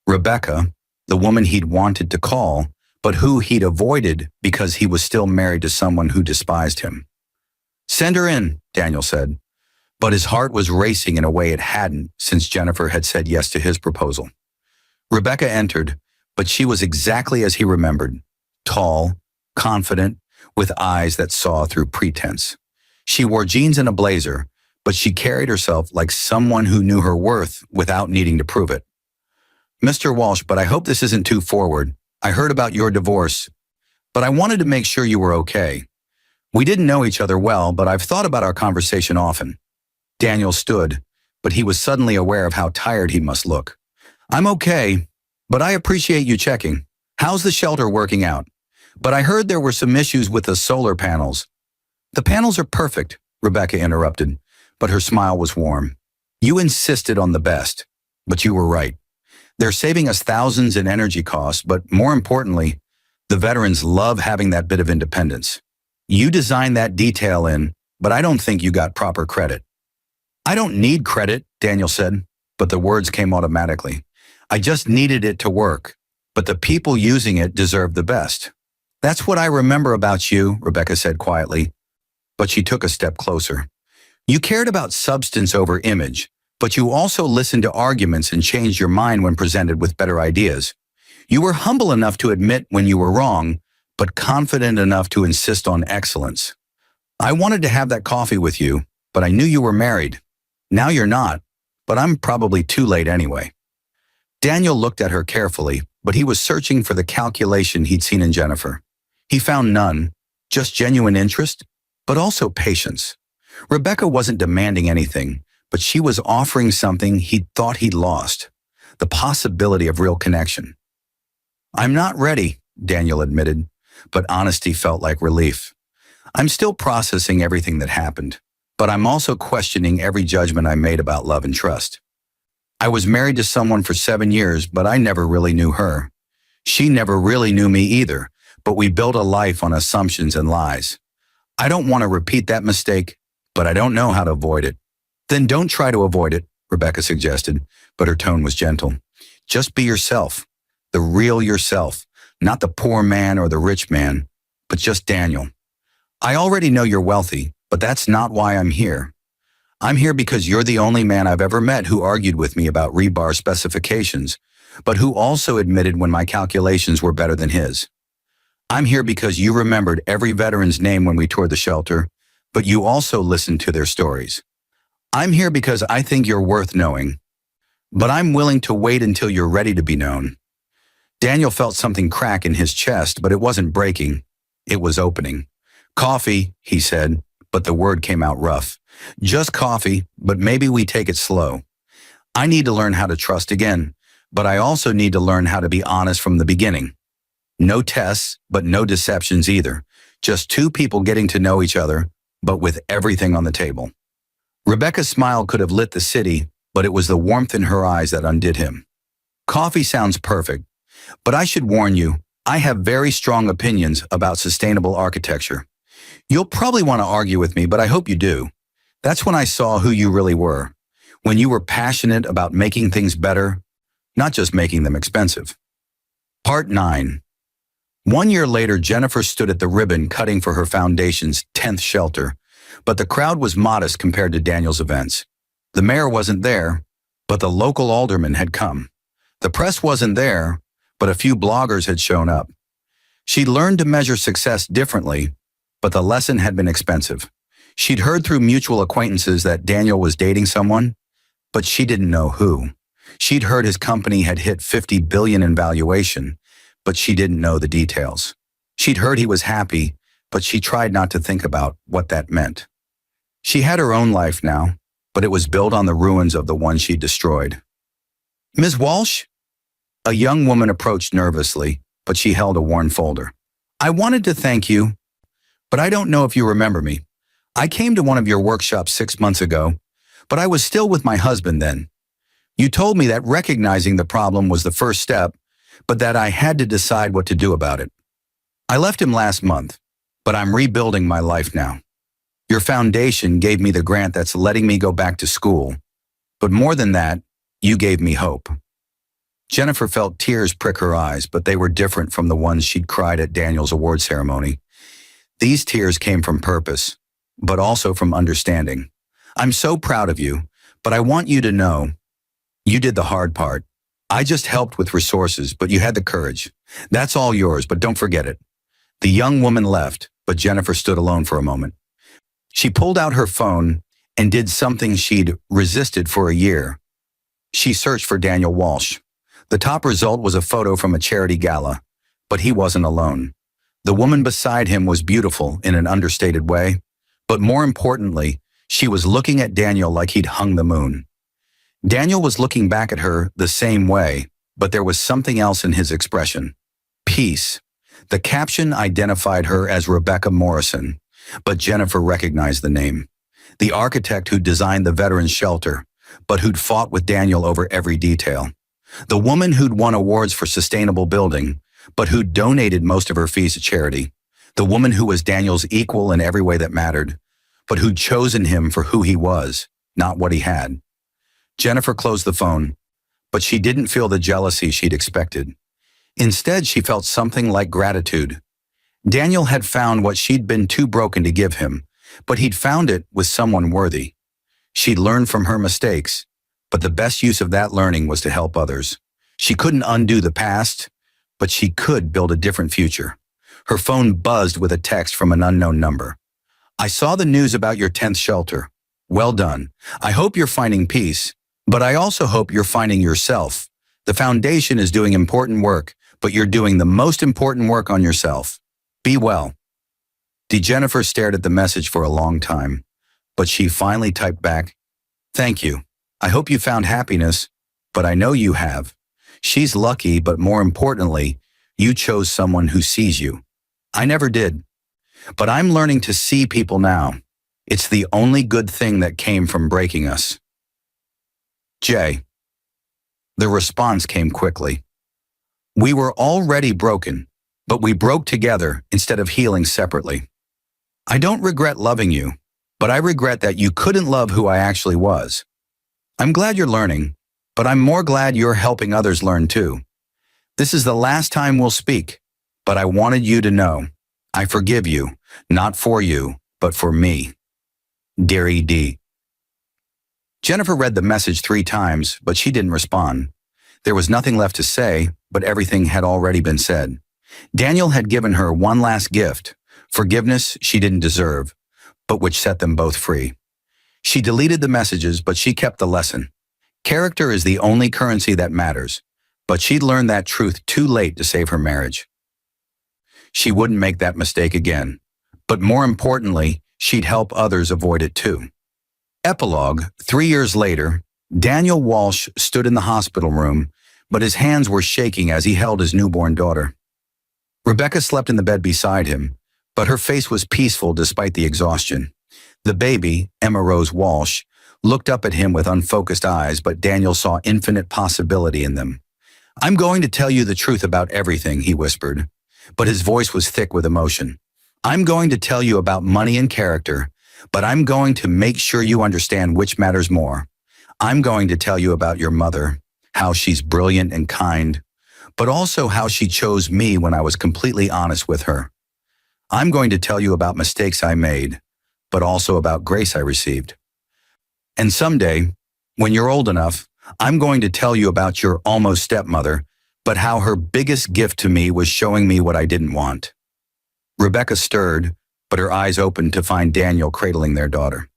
Rebecca, the woman he'd wanted to call, but who he'd avoided because he was still married to someone who despised him. "Send her in," Daniel said, but his heart was racing in a way it hadn't since Jennifer had said yes to his proposal. Rebecca entered, but she was exactly as he remembered, tall, confident, with eyes that saw through pretense. She wore jeans and a blazer, but she carried herself like someone who knew her worth without needing to prove it. "Mr. Walsh, but I hope this isn't too forward. I heard about your divorce, but I wanted to make sure you were okay. We didn't know each other well, but I've thought about our conversation often." Daniel stood, but he was suddenly aware of how tired he must look. "I'm okay, but I appreciate you checking. How's the shelter working out? But I heard there were some issues with the solar panels." "The panels are perfect," Rebecca interrupted, but her smile was warm. "You insisted on the best, but you were right. They're saving us thousands in energy costs, but more importantly, the veterans love having that bit of independence. You designed that detail in, but I don't think you got proper credit." "I don't need credit," Daniel said, but the words came automatically. "I just needed it to work, but the people using it deserve the best." "That's what I remember about you," Rebecca said quietly, but she took a step closer. "You cared about substance over image, but you also listened to arguments and changed your mind when presented with better ideas. You were humble enough to admit when you were wrong, but confident enough to insist on excellence. I wanted to have that coffee with you, but I knew you were married. Now you're not, but I'm probably too late anyway." Daniel looked at her carefully, but he was searching for the calculation he'd seen in Jennifer. He found none, just genuine interest, but also patience. Rebecca wasn't demanding anything, but she was offering something he'd thought he'd lost, the possibility of real connection. "I'm not ready," Daniel admitted, but honesty felt like relief. "I'm still processing everything that happened, but I'm also questioning every judgment I made about love and trust. I was married to someone for 7 years, but I never really knew her. She never really knew me either, but we built a life on assumptions and lies. I don't want to repeat that mistake, but I don't know how to avoid it." "Then don't try to avoid it," Rebecca suggested, but her tone was gentle. "Just be yourself, the real yourself, not the poor man or the rich man, but just Daniel. I already know you're wealthy, but that's not why I'm here. I'm here because you're the only man I've ever met who argued with me about rebar specifications, but who also admitted when my calculations were better than his. I'm here because you remembered every veteran's name when we toured the shelter, but you also listened to their stories. I'm here because I think you're worth knowing." but I'm willing to wait until you're ready to be known. Daniel felt something crack in his chest, but it wasn't breaking. It was opening. Coffee, he said, but the word came out rough. Just coffee, but maybe we take it slow. I need to learn how to trust again, but I also need to learn how to be honest from the beginning. No tests, but no deceptions either. Just two people getting to know each other, but with everything on the table. Rebecca's smile could have lit the city, but it was the warmth in her eyes that undid him. Coffee sounds perfect, but I should warn you, I have very strong opinions about sustainable architecture. You'll probably want to argue with me, but I hope you do. That's when I saw who you really were. When you were passionate about making things better, not just making them expensive. Part 9. 1 year later, Jennifer stood at the ribbon cutting for her foundation's 10th shelter, but the crowd was modest compared to Daniel's events. The mayor wasn't there, but the local alderman had come. The press wasn't there, but a few bloggers had shown up. She'd learned to measure success differently, but the lesson had been expensive. She'd heard through mutual acquaintances that Daniel was dating someone, but she didn't know who. She'd heard his company had hit $50 billion in valuation, but she didn't know the details. She'd heard he was happy, but she tried not to think about what that meant. She had her own life now, but it was built on the ruins of the one she'd destroyed. Ms. Walsh? A young woman approached nervously, but she held a worn folder. I wanted to thank you, but I don't know if you remember me. I came to one of your workshops 6 months ago, but I was still with my husband then. You told me that recognizing the problem was the first step, but that I had to decide what to do about it. I left him last month, but I'm rebuilding my life now. Your foundation gave me the grant that's letting me go back to school, but more than that, you gave me hope. Jennifer felt tears prick her eyes, but they were different from the ones she'd cried at Daniel's award ceremony. These tears came from purpose, but also from understanding. I'm so proud of you, but I want you to know you did the hard part. I just helped with resources, but you had the courage. That's all yours, but don't forget it. The young woman left, but Jennifer stood alone for a moment. She pulled out her phone and did something she'd resisted for a year. She searched for Daniel Walsh. The top result was a photo from a charity gala, but he wasn't alone. The woman beside him was beautiful in an understated way, but more importantly, she was looking at Daniel like he'd hung the moon. Daniel was looking back at her the same way, but there was something else in his expression. Peace. The caption identified her as Rebecca Morrison, but Jennifer recognized the name. The architect who designed the veterans shelter, but who'd fought with Daniel over every detail. The woman who'd won awards for sustainable building, but who'd donated most of her fees to charity. The woman who was Daniel's equal in every way that mattered, but who'd chosen him for who he was, not what he had. Jennifer closed the phone, but she didn't feel the jealousy she'd expected. Instead, she felt something like gratitude. Daniel had found what she'd been too broken to give him, but he'd found it with someone worthy. She'd learned from her mistakes, but the best use of that learning was to help others. She couldn't undo the past, but she could build a different future. Her phone buzzed with a text from an unknown number. I saw the news about your 10th shelter. Well done. I hope you're finding peace, but I also hope you're finding yourself. The foundation is doing important work, but you're doing the most important work on yourself. Be well. Jennifer stared at the message for a long time, but she finally typed back, Thank you. I hope you found happiness, but I know you have. She's lucky, but more importantly, you chose someone who sees you. I never did, but I'm learning to see people now. It's the only good thing that came from breaking us. Jay. The response came quickly. We were already broken, but we broke together instead of healing separately. I don't regret loving you, but I regret that you couldn't love who I actually was. I'm glad you're learning, but I'm more glad you're helping others learn too. This is the last time we'll speak, but I wanted you to know I forgive you, not for you, but for me. Dear E.D. Jennifer read the message 3 times, but she didn't respond. There was nothing left to say, but everything had already been said. Daniel had given her one last gift, forgiveness she didn't deserve, but which set them both free. She deleted the messages, but she kept the lesson. Character is the only currency that matters, but she'd learned that truth too late to save her marriage. She wouldn't make that mistake again, but more importantly, she'd help others avoid it too. Epilogue: 3 years later, Daniel Walsh stood in the hospital room, but his hands were shaking as he held his newborn daughter. Rebecca slept in the bed beside him, but her face was peaceful despite the exhaustion. The baby, Emma Rose Walsh, looked up at him with unfocused eyes, but Daniel saw infinite possibility in them. "I'm going to tell you the truth about everything," he whispered, but his voice was thick with emotion. "I'm going to tell you about money and character, but I'm going to make sure you understand which matters more. I'm going to tell you about your mother, how she's brilliant and kind, but also how she chose me when I was completely honest with her. I'm going to tell you about mistakes I made, but also about grace I received. And someday, when you're old enough, I'm going to tell you about your almost stepmother, but how her biggest gift to me was showing me what I didn't want." Rebecca stirred, but her eyes opened to find Daniel cradling their daughter.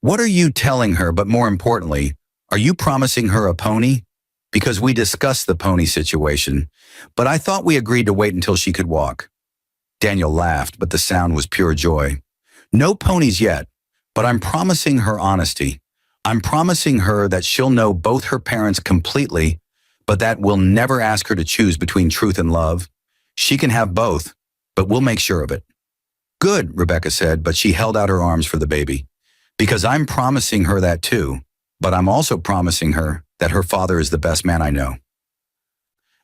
"What are you telling her, but more importantly, are you promising her a pony? Because we discussed the pony situation, but I thought we agreed to wait until she could walk." Daniel laughed, but the sound was pure joy. "No ponies yet, but I'm promising her honesty. I'm promising her that she'll know both her parents completely, but that we'll never ask her to choose between truth and love. She can have both, but we'll make sure of it." "Good," Rebecca said, but she held out her arms for the baby. "Because I'm promising her that too, but I'm also promising her that her father is the best man I know.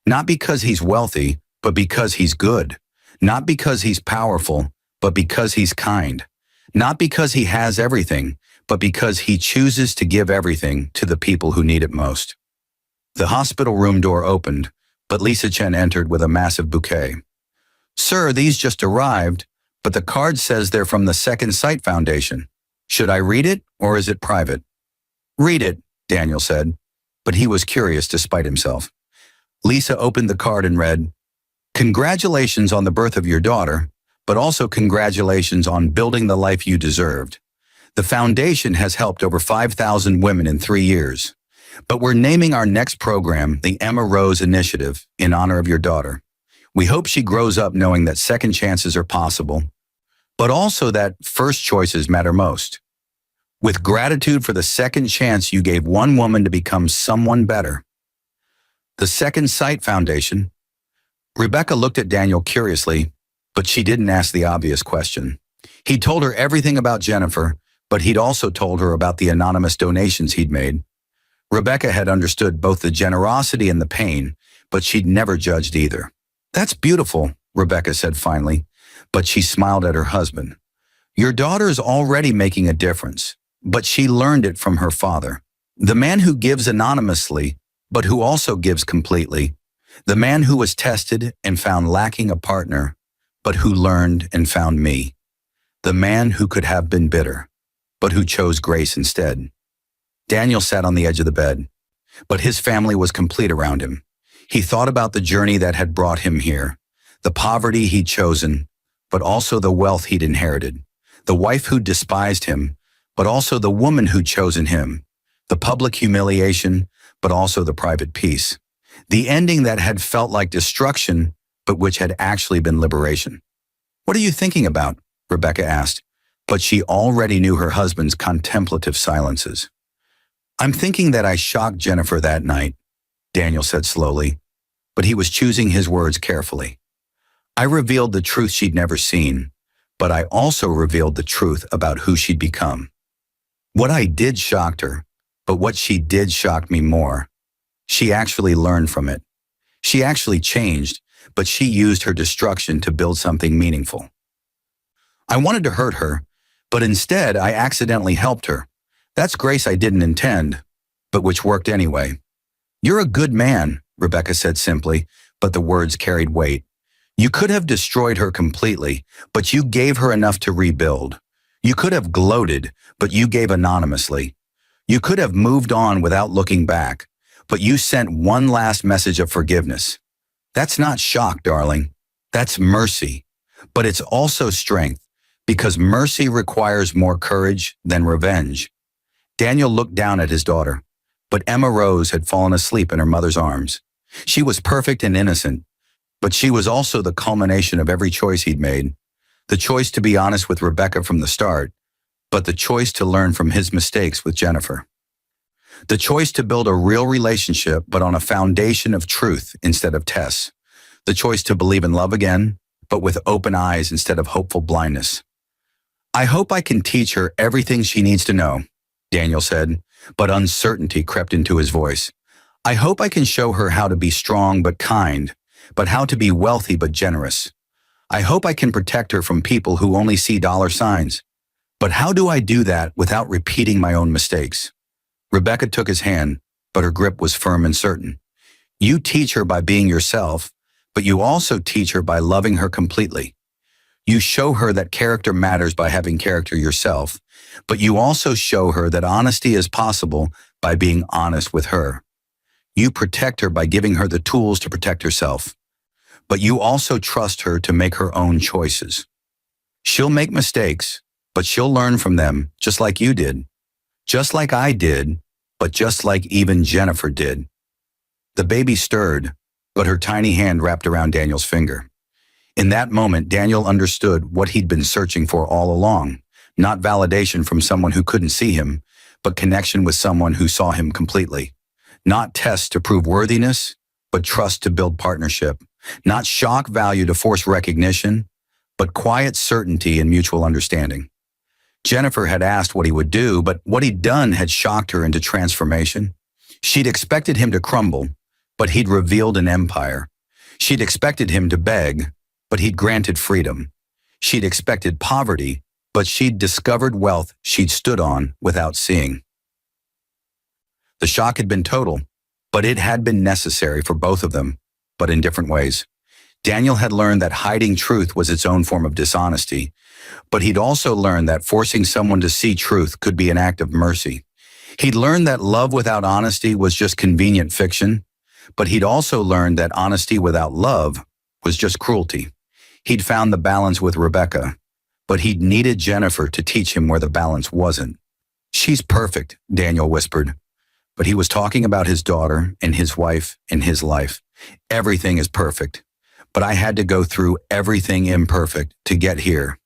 Not because he's wealthy, but because he's good. Not because he's powerful, but because he's kind. Not because he has everything, but because he chooses to give everything to the people who need it most." The hospital room door opened, but Lisa Chen entered with a massive bouquet. "Sir, these just arrived, but the card says they're from the Second Sight Foundation. Should I read it, or is it private?" "Read it," Daniel said, but he was curious despite himself. Lisa opened the card and read, "Congratulations on the birth of your daughter, but also congratulations on building the life you deserved. The foundation has helped over 5,000 women in 3 years, but we're naming our next program the Emma Rose Initiative in honor of your daughter. We hope she grows up knowing that second chances are possible, but also that first choices matter most. With gratitude for the second chance you gave one woman to become someone better." The Second Sight Foundation. Rebecca looked at Daniel curiously, but she didn't ask the obvious question. He told her everything about Jennifer, but he'd also told her about the anonymous donations he'd made. Rebecca had understood both the generosity and the pain, but she'd never judged either. "That's beautiful," Rebecca said finally, but she smiled at her husband. "Your daughter's already making a difference, but she learned it from her father. The man who gives anonymously, but who also gives completely. The man who was tested and found lacking a partner, but who learned and found me. The man who could have been bitter, but who chose grace instead." Daniel sat on the edge of the bed, but his family was complete around him. He thought about the journey that had brought him here, the poverty he'd chosen, but also the wealth he'd inherited, the wife who despised him, but also the woman who'd chosen him, the public humiliation, but also the private peace, the ending that had felt like destruction, but which had actually been liberation. "What are you thinking about?" Rebecca asked, but she already knew her husband's contemplative silences. "I'm thinking that I shocked Jennifer that night," Daniel said slowly, but he was choosing his words carefully. "I revealed the truth she'd never seen, but I also revealed the truth about who she'd become. What I did shocked her, but what she did shocked me more. She actually learned from it. She actually changed, but she used her destruction to build something meaningful. I wanted to hurt her, but instead I accidentally helped her. That's grace I didn't intend, but which worked anyway." "You're a good man," Rebecca said simply, but the words carried weight. "You could have destroyed her completely, but you gave her enough to rebuild. You could have gloated, but you gave anonymously. You could have moved on without looking back, but you sent one last message of forgiveness. That's not shock, darling. That's mercy. But it's also strength, because mercy requires more courage than revenge." Daniel looked down at his daughter. But Emma Rose had fallen asleep in her mother's arms. She was perfect and innocent, but she was also the culmination of every choice he'd made. The choice to be honest with Rebecca from the start, but the choice to learn from his mistakes with Jennifer. The choice to build a real relationship, but on a foundation of truth instead of tests. The choice to believe in love again, but with open eyes instead of hopeful blindness. I hope I can teach her everything she needs to know, Daniel said, but uncertainty crept into his voice. I hope I can show her how to be strong but kind, but how to be wealthy but generous. I hope I can protect her from people who only see dollar signs. But how do I do that without repeating my own mistakes? Rebecca took his hand, but her grip was firm and certain. You teach her by being yourself, but you also teach her by loving her completely. You show her that character matters by having character yourself, but you also show her that honesty is possible by being honest with her. You protect her by giving her the tools to protect herself, but you also trust her to make her own choices. She'll make mistakes, but she'll learn from them just like you did, just like I did, but just like even Jennifer did. The baby stirred, but her tiny hand wrapped around Daniel's finger. In that moment, Daniel understood what he'd been searching for all along, not validation from someone who couldn't see him, but connection with someone who saw him completely. Not tests to prove worthiness, but trust to build partnership. Not shock value to force recognition, but quiet certainty and mutual understanding. Jennifer had asked what he would do, but what he'd done had shocked her into transformation. She'd expected him to crumble, but he'd revealed an empire. She'd expected him to beg, but he'd granted freedom. She'd expected poverty, but she'd discovered wealth she'd stood on without seeing. The shock had been total, but it had been necessary for both of them, but in different ways. Daniel had learned that hiding truth was its own form of dishonesty, but he'd also learned that forcing someone to see truth could be an act of mercy. He'd learned that love without honesty was just convenient fiction, but he'd also learned that honesty without love was just cruelty. He'd found the balance with Rebecca, but he'd needed Jennifer to teach him where the balance wasn't. She's perfect, Daniel whispered, but he was talking about his daughter and his wife and his life. Everything is perfect, but I had to go through everything imperfect to get here.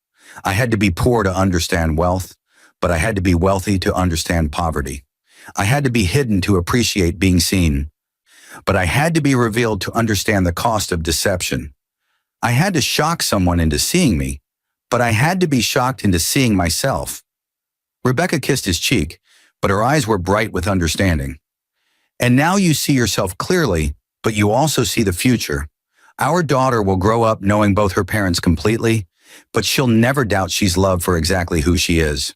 I had to be poor to understand wealth, but I had to be wealthy to understand poverty. I had to be hidden to appreciate being seen, but I had to be revealed to understand the cost of deception. I had to shock someone into seeing me, but I had to be shocked into seeing myself. Rebecca kissed his cheek, but her eyes were bright with understanding. And now you see yourself clearly, but you also see the future. Our daughter will grow up knowing both her parents completely, but she'll never doubt she's loved for exactly who she is.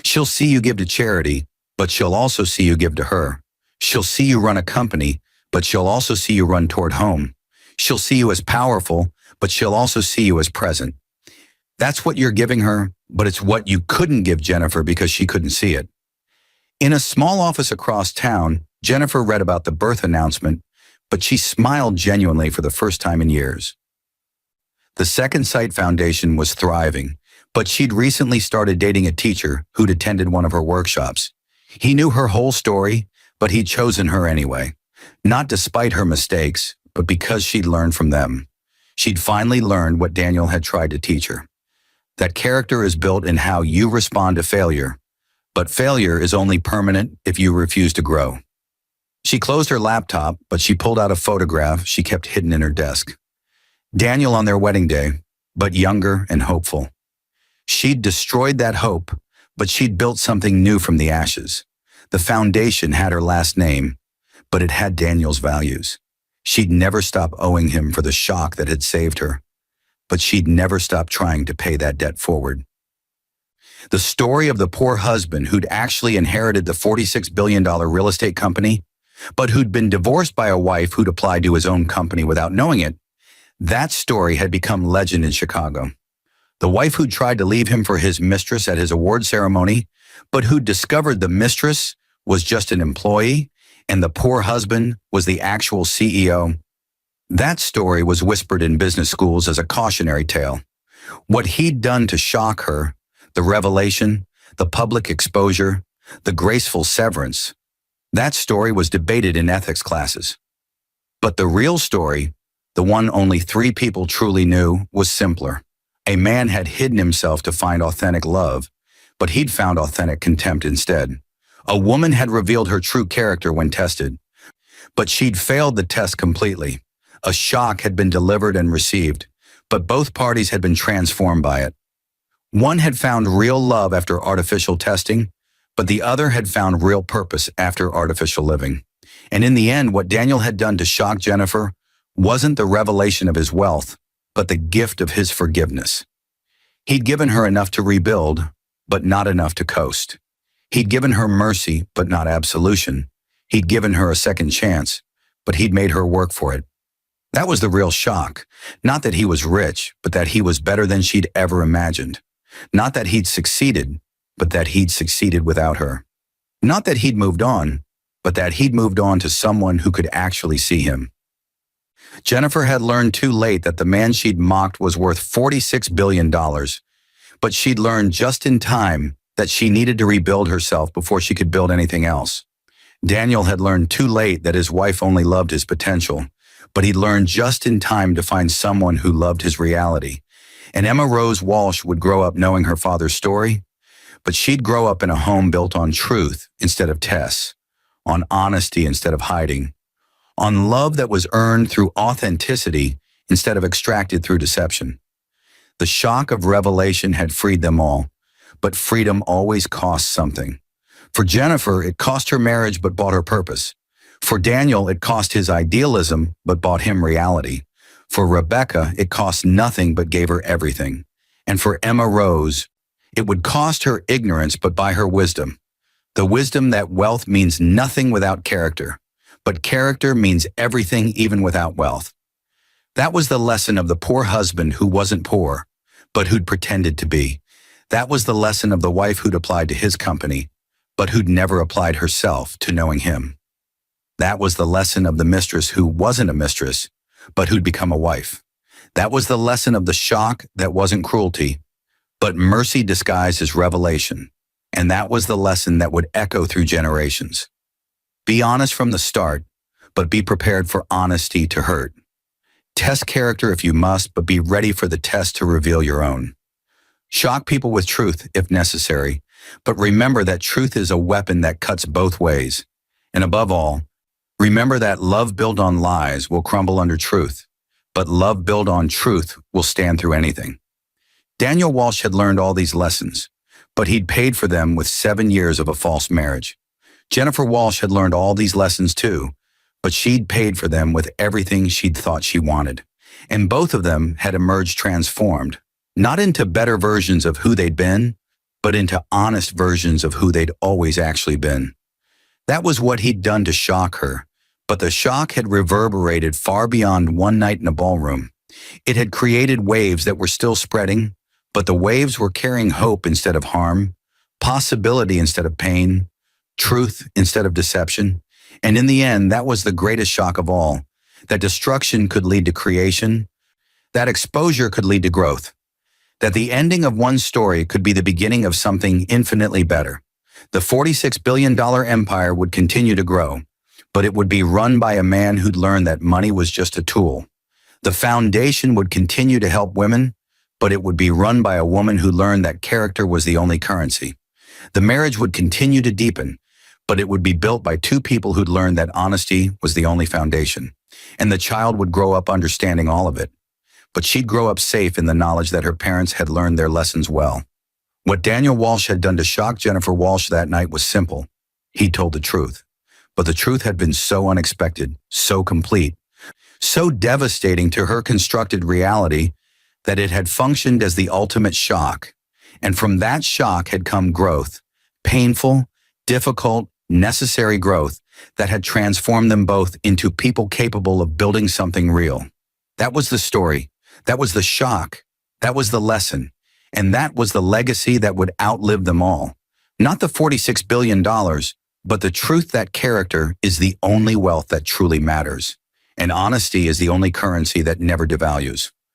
She'll see you give to charity, but she'll also see you give to her. She'll see you run a company, but she'll also see you run toward home. She'll see you as powerful, but she'll also see you as present. That's what you're giving her, but it's what you couldn't give Jennifer because she couldn't see it. In a small office across town, Jennifer read about the birth announcement, but she smiled genuinely for the first time in years. The Second Sight Foundation was thriving, but she'd recently started dating a teacher who'd attended one of her workshops. He knew her whole story, but he'd chosen her anyway. Not despite her mistakes, but because she'd learned from them. She'd finally learned what Daniel had tried to teach her. That character is built in how you respond to failure, but failure is only permanent if you refuse to grow. She closed her laptop, but she pulled out a photograph she kept hidden in her desk. Daniel on their wedding day, but younger and hopeful. She'd destroyed that hope, but she'd built something new from the ashes. The foundation had her last name, but it had Daniel's values. She'd never stop owing him for the shock that had saved her, but she'd never stop trying to pay that debt forward. The story of the poor husband who'd actually inherited the $46 billion real estate company, but who'd been divorced by a wife who'd applied to his own company without knowing it, that story had become legend in Chicago. The wife who'd tried to leave him for his mistress at his award ceremony, but who'd discovered the mistress was just an employee and the poor husband was the actual CEO. That story was whispered in business schools as a cautionary tale. What he'd done to shock her, the revelation, the public exposure, the graceful severance, That story was debated in ethics classes. But the real story, the one only 3 people truly knew, was simpler. A man had hidden himself to find authentic love, but he'd found authentic contempt instead. A woman had revealed her true character when tested, but she'd failed the test completely. A shock had been delivered and received, but both parties had been transformed by it. One had found real love after artificial testing, but the other had found real purpose after artificial living. And in the end, what Daniel had done to shock Jennifer wasn't the revelation of his wealth, but the gift of his forgiveness. He'd given her enough to rebuild, but not enough to coast. He'd given her mercy, but not absolution. He'd given her a second chance, but he'd made her work for it. That was the real shock. Not that he was rich, but that he was better than she'd ever imagined. Not that he'd succeeded, but that he'd succeeded without her. Not that he'd moved on, but that he'd moved on to someone who could actually see him. Jennifer had learned too late that the man she'd mocked was worth $46 billion, but she'd learned just in time that she needed to rebuild herself before she could build anything else. Daniel had learned too late that his wife only loved his potential, but he'd learned just in time to find someone who loved his reality. And Emma Rose Walsh would grow up knowing her father's story, but she'd grow up in a home built on truth instead of tests, on honesty instead of hiding, on love that was earned through authenticity instead of extracted through deception. The shock of revelation had freed them all, but freedom always costs something. For Jennifer, it cost her marriage but bought her purpose. For Daniel, it cost his idealism but bought him reality. For Rebecca, it cost nothing but gave her everything. And for Emma Rose, it would cost her ignorance but buy her wisdom. The wisdom that wealth means nothing without character, but character means everything even without wealth. That was the lesson of the poor husband who wasn't poor, but who'd pretended to be. That was the lesson of the wife who'd applied to his company, but who'd never applied herself to knowing him. That was the lesson of the mistress who wasn't a mistress, but who'd become a wife. That was the lesson of the shock that wasn't cruelty, but mercy disguised as revelation. And that was the lesson that would echo through generations. Be honest from the start, but be prepared for honesty to hurt. Test character if you must, but be ready for the test to reveal your own. Shock people with truth if necessary, but remember that truth is a weapon that cuts both ways. And above all, remember that love built on lies will crumble under truth, but love built on truth will stand through anything. Daniel Walsh had learned all these lessons, but he'd paid for them with 7 years of a false marriage. Jennifer Walsh had learned all these lessons too, but she'd paid for them with everything she'd thought she wanted. And both of them had emerged transformed, not into better versions of who they'd been, but into honest versions of who they'd always actually been. That was what he'd done to shock her, but the shock had reverberated far beyond one night in a ballroom. It had created waves that were still spreading, but the waves were carrying hope instead of harm, possibility instead of pain, truth instead of deception. And in the end, that was the greatest shock of all, that destruction could lead to creation, that exposure could lead to growth, that the ending of one story could be the beginning of something infinitely better. The $46 billion empire would continue to grow, but it would be run by a man who'd learned that money was just a tool. The foundation would continue to help women, but it would be run by a woman who learned that character was the only currency. The marriage would continue to deepen, but it would be built by 2 people who'd learned that honesty was the only foundation. And the child would grow up understanding all of it. But she'd grow up safe in the knowledge that her parents had learned their lessons well. What Daniel Walsh had done to shock Jennifer Walsh that night was simple. He told the truth. But the truth had been so unexpected, so complete, so devastating to her constructed reality that it had functioned as the ultimate shock. And from that shock had come growth, painful, difficult, necessary growth that had transformed them both into people capable of building something real. That was the story. That was the shock. That was the lesson. And that was the legacy that would outlive them all. Not the $46 billion, but the truth that character is the only wealth that truly matters. And honesty is the only currency that never devalues.